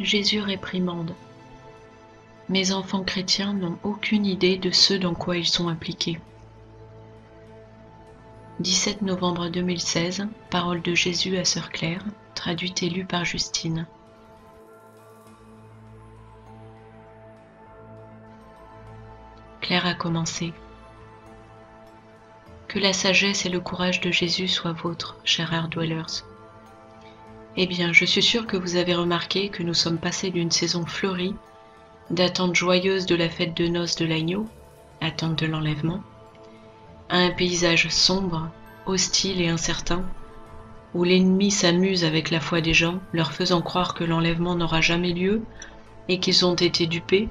Jésus réprimande. Mes enfants chrétiens n'ont aucune idée de ce dans quoi ils sont impliqués. 17 novembre 2016, Parole de Jésus à Sœur Claire, traduite et lue par Justine. Claire a commencé. Que la sagesse et le courage de Jésus soient vôtres, chers Earth Dwellers. Eh bien, je suis sûre que vous avez remarqué que nous sommes passés d'une saison fleurie, d'attente joyeuse de la fête de noces de l'agneau, attente de l'enlèvement, à un paysage sombre, hostile et incertain, où l'ennemi s'amuse avec la foi des gens, leur faisant croire que l'enlèvement n'aura jamais lieu et qu'ils ont été dupés,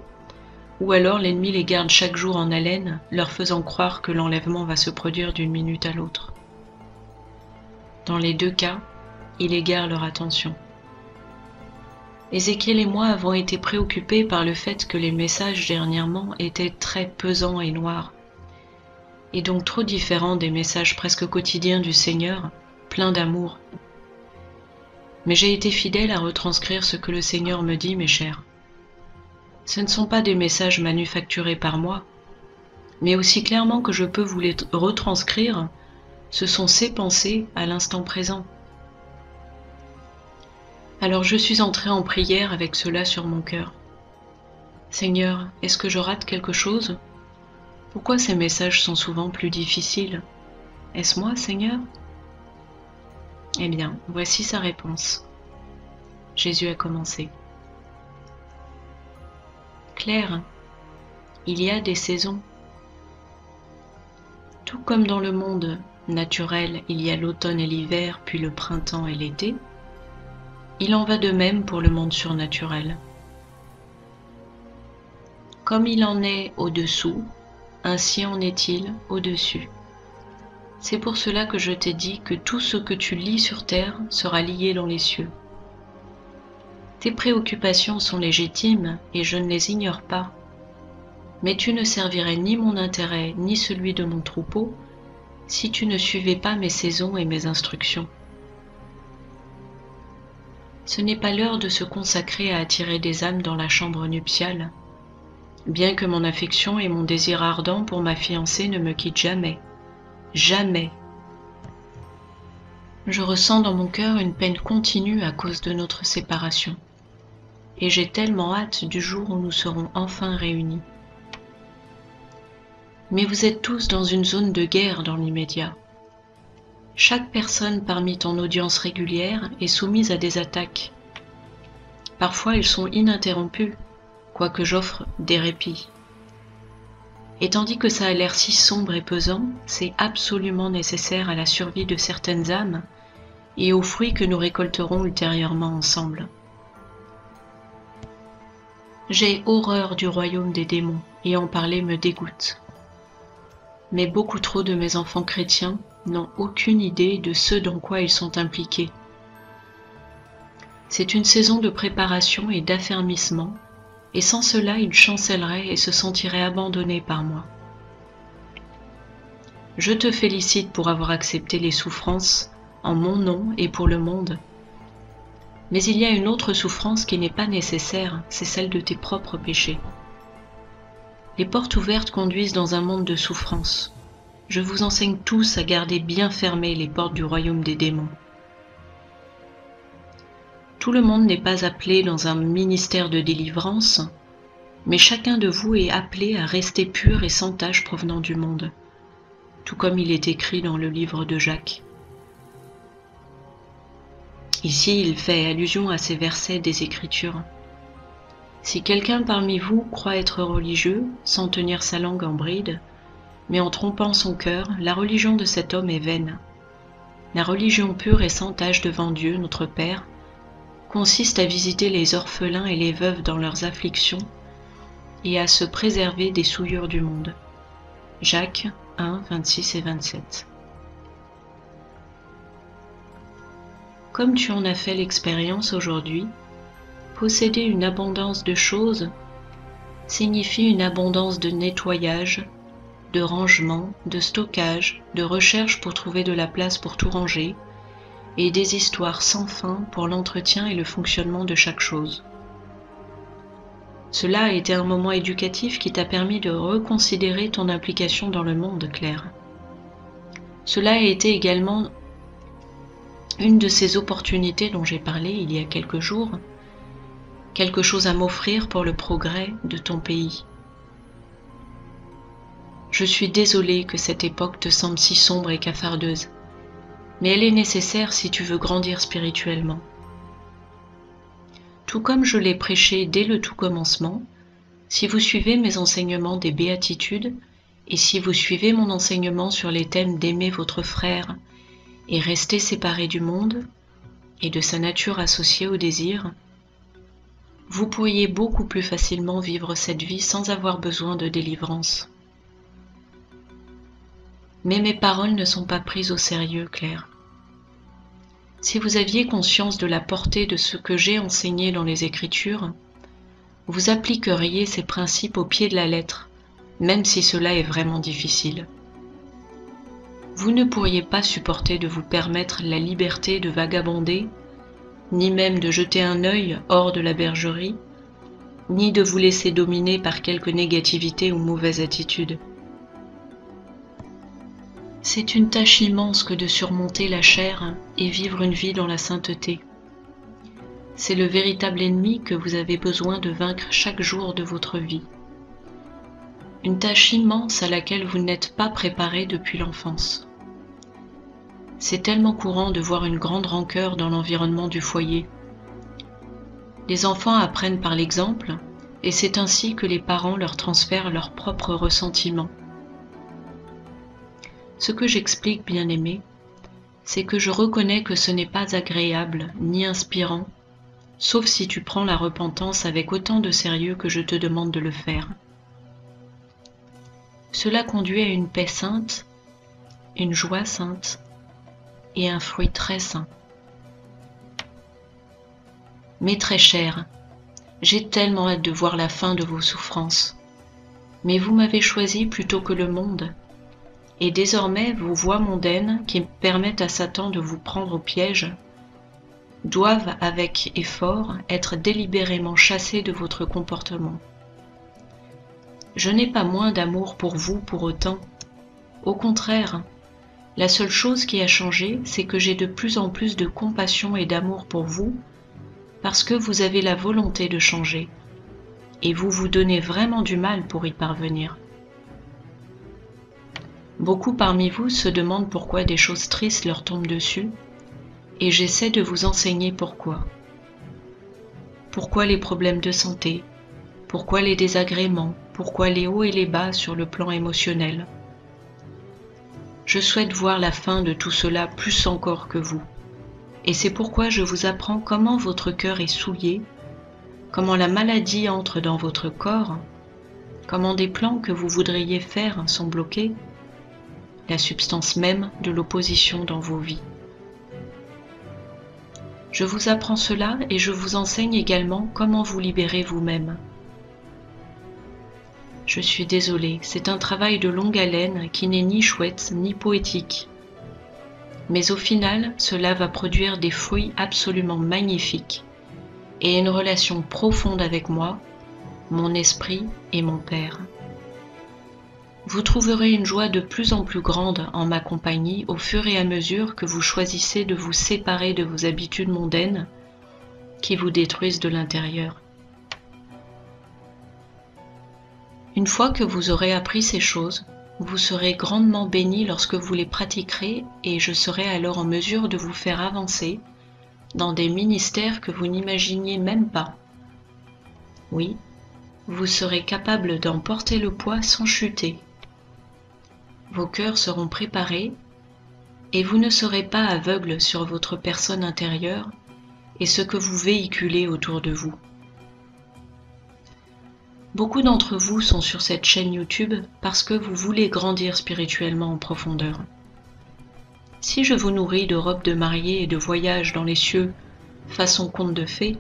ou alors l'ennemi les garde chaque jour en haleine, leur faisant croire que l'enlèvement va se produire d'une minute à l'autre. Dans les deux cas, il égare leur attention. Ézéchiel et moi avons été préoccupés par le fait que les messages dernièrement étaient très pesants et noirs, et donc trop différents des messages presque quotidiens du Seigneur, pleins d'amour. Mais j'ai été fidèle à retranscrire ce que le Seigneur me dit, mes chers. Ce ne sont pas des messages manufacturés par moi, mais aussi clairement que je peux vous les retranscrire, ce sont ses pensées à l'instant présent. Alors je suis entrée en prière avec cela sur mon cœur. Seigneur, est-ce que je rate quelque chose? Pourquoi ces messages sont souvent plus difficiles? Est-ce moi, Seigneur? Eh bien, voici sa réponse. Jésus a commencé. Claire, il y a des saisons. Tout comme dans le monde naturel, il y a l'automne et l'hiver, puis le printemps et l'été, il en va de même pour le monde surnaturel. Comme il en est au-dessous, ainsi en est-il au-dessus. C'est pour cela que je t'ai dit que tout ce que tu lis sur terre sera lié dans les cieux. Tes préoccupations sont légitimes et je ne les ignore pas, mais tu ne servirais ni mon intérêt ni celui de mon troupeau si tu ne suivais pas mes saisons et mes instructions. Ce n'est pas l'heure de se consacrer à attirer des âmes dans la chambre nuptiale, bien que mon affection et mon désir ardent pour ma fiancée ne me quittent jamais. Jamais. Je ressens dans mon cœur une peine continue à cause de notre séparation, et j'ai tellement hâte du jour où nous serons enfin réunis. Mais vous êtes tous dans une zone de guerre dans l'immédiat. Chaque personne parmi ton audience régulière est soumise à des attaques. Parfois elles sont ininterrompues, quoique j'offre des répits. Et tandis que ça a l'air si sombre et pesant, c'est absolument nécessaire à la survie de certaines âmes et aux fruits que nous récolterons ultérieurement ensemble. J'ai horreur du royaume des démons et en parler me dégoûte. Mais beaucoup trop de mes enfants chrétiens n'ont aucune idée de ce dans quoi ils sont impliqués. C'est une saison de préparation et d'affermissement, et sans cela ils chancelleraient et se sentiraient abandonnés par moi. Je te félicite pour avoir accepté les souffrances en mon nom et pour le monde. Mais il y a une autre souffrance qui n'est pas nécessaire, c'est celle de tes propres péchés. Les portes ouvertes conduisent dans un monde de souffrance. Je vous enseigne tous à garder bien fermées les portes du royaume des démons. Tout le monde n'est pas appelé dans un ministère de délivrance, mais chacun de vous est appelé à rester pur et sans tache provenant du monde, tout comme il est écrit dans le livre de Jacques. Ici, il fait allusion à ces versets des Écritures. Si quelqu'un parmi vous croit être religieux, sans tenir sa langue en bride, mais en trompant son cœur, la religion de cet homme est vaine. La religion pure et sans tache devant Dieu, notre Père, consiste à visiter les orphelins et les veuves dans leurs afflictions et à se préserver des souillures du monde. Jacques 1, 26 et 27. Comme tu en as fait l'expérience aujourd'hui, posséder une abondance de choses signifie une abondance de nettoyage, de rangement, de stockage, de recherche pour trouver de la place pour tout ranger, et des histoires sans fin pour l'entretien et le fonctionnement de chaque chose. Cela a été un moment éducatif qui t'a permis de reconsidérer ton implication dans le monde, Claire. Cela a été également une de ces opportunités dont j'ai parlé il y a quelques jours, quelque chose à m'offrir pour le progrès de ton pays. Je suis désolée que cette époque te semble si sombre et cafardeuse, mais elle est nécessaire si tu veux grandir spirituellement. Tout comme je l'ai prêché dès le tout commencement, si vous suivez mes enseignements des béatitudes, et si vous suivez mon enseignement sur les thèmes d'aimer votre frère et rester séparé du monde et de sa nature associée au désir, vous pourriez beaucoup plus facilement vivre cette vie sans avoir besoin de délivrance. Mais mes paroles ne sont pas prises au sérieux, Claire. Si vous aviez conscience de la portée de ce que j'ai enseigné dans les Écritures, vous appliqueriez ces principes au pied de la lettre, même si cela est vraiment difficile. Vous ne pourriez pas supporter de vous permettre la liberté de vagabonder, ni même de jeter un œil hors de la bergerie, ni de vous laisser dominer par quelque négativité ou mauvaise attitude. C'est une tâche immense que de surmonter la chair et vivre une vie dans la sainteté. C'est le véritable ennemi que vous avez besoin de vaincre chaque jour de votre vie. Une tâche immense à laquelle vous n'êtes pas préparé depuis l'enfance. C'est tellement courant de voir une grande rancœur dans l'environnement du foyer. Les enfants apprennent par l'exemple, et c'est ainsi que les parents leur transfèrent leurs propres ressentiments. Ce que j'explique, bien-aimé, c'est que je reconnais que ce n'est pas agréable ni inspirant, sauf si tu prends la repentance avec autant de sérieux que je te demande de le faire. Cela conduit à une paix sainte, une joie sainte et un fruit très saint. Mais très cher, j'ai tellement hâte de voir la fin de vos souffrances. Mais vous m'avez choisi plutôt que le monde. Et désormais vos voies mondaines qui permettent à Satan de vous prendre au piège doivent avec effort être délibérément chassées de votre comportement. Je n'ai pas moins d'amour pour vous pour autant. Au contraire, la seule chose qui a changé, c'est que j'ai de plus en plus de compassion et d'amour pour vous parce que vous avez la volonté de changer et vous vous donnez vraiment du mal pour y parvenir. Beaucoup parmi vous se demandent pourquoi des choses tristes leur tombent dessus, et j'essaie de vous enseigner pourquoi. Pourquoi les problèmes de santé? Pourquoi les désagréments? Pourquoi les hauts et les bas sur le plan émotionnel? Je souhaite voir la fin de tout cela plus encore que vous, et c'est pourquoi je vous apprends comment votre cœur est souillé, comment la maladie entre dans votre corps, comment des plans que vous voudriez faire sont bloqués, la substance même de l'opposition dans vos vies. Je vous apprends cela et je vous enseigne également comment vous libérer vous-même. Je suis désolée, c'est un travail de longue haleine qui n'est ni chouette ni poétique. Mais au final, cela va produire des fruits absolument magnifiques et une relation profonde avec moi, mon esprit et mon Père. Vous trouverez une joie de plus en plus grande en ma compagnie au fur et à mesure que vous choisissez de vous séparer de vos habitudes mondaines qui vous détruisent de l'intérieur. Une fois que vous aurez appris ces choses, vous serez grandement bénis lorsque vous les pratiquerez et je serai alors en mesure de vous faire avancer dans des ministères que vous n'imaginiez même pas. Oui, vous serez capable d'en porter le poids sans chuter. Vos cœurs seront préparés et vous ne serez pas aveugle sur votre personne intérieure et ce que vous véhiculez autour de vous. Beaucoup d'entre vous sont sur cette chaîne YouTube parce que vous voulez grandir spirituellement en profondeur. Si je vous nourris de robes de mariée et de voyages dans les cieux façon conte de fées,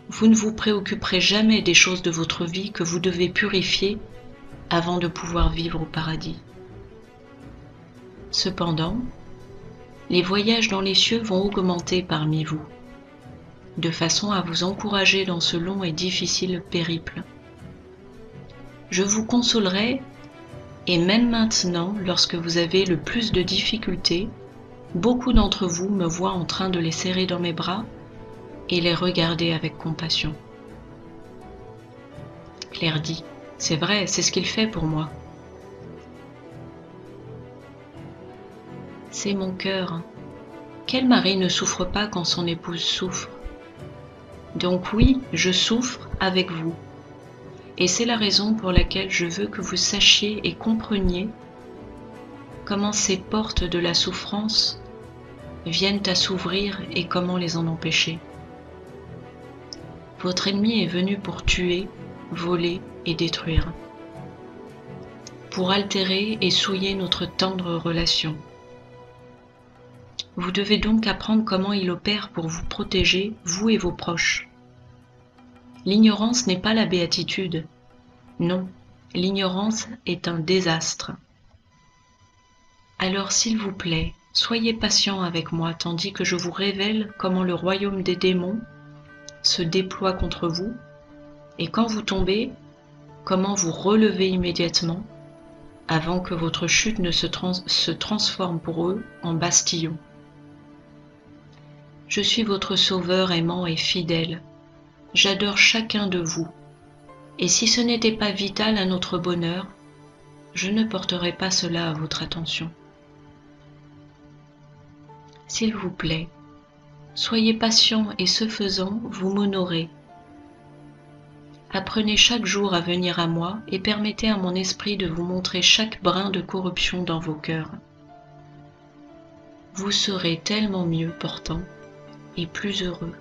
vous ne vous préoccuperez jamais des choses de votre vie que vous devez purifier avant de pouvoir vivre au paradis. Cependant, les voyages dans les cieux vont augmenter parmi vous. de façon à vous encourager dans ce long et difficile périple. Je vous consolerai, et même maintenant, lorsque vous avez le plus de difficultés, beaucoup d'entre vous me voient en train de les serrer dans mes bras et les regarder avec compassion. Claire dit, « C'est vrai, c'est ce qu'il fait pour moi. » C'est mon cœur. Quel mari ne souffre pas quand son épouse souffre? Donc oui, je souffre avec vous. Et c'est la raison pour laquelle je veux que vous sachiez et compreniez comment ces portes de la souffrance viennent à s'ouvrir et comment les en empêcher. Votre ennemi est venu pour tuer, voler et détruire, pour altérer et souiller notre tendre relation. Vous devez donc apprendre comment il opère pour vous protéger, vous et vos proches. L'ignorance n'est pas la béatitude. Non, l'ignorance est un désastre. Alors s'il vous plaît, soyez patient avec moi tandis que je vous révèle comment le royaume des démons se déploie contre vous et quand vous tombez, comment vous relever immédiatement avant que votre chute ne se transforme pour eux en bastillon. Je suis votre sauveur aimant et fidèle. J'adore chacun de vous. Et si ce n'était pas vital à notre bonheur, je ne porterais pas cela à votre attention. S'il vous plaît, soyez patient et ce faisant, vous m'honorez. Apprenez chaque jour à venir à moi et permettez à mon esprit de vous montrer chaque brin de corruption dans vos cœurs. Vous serez tellement mieux portant et plus heureux.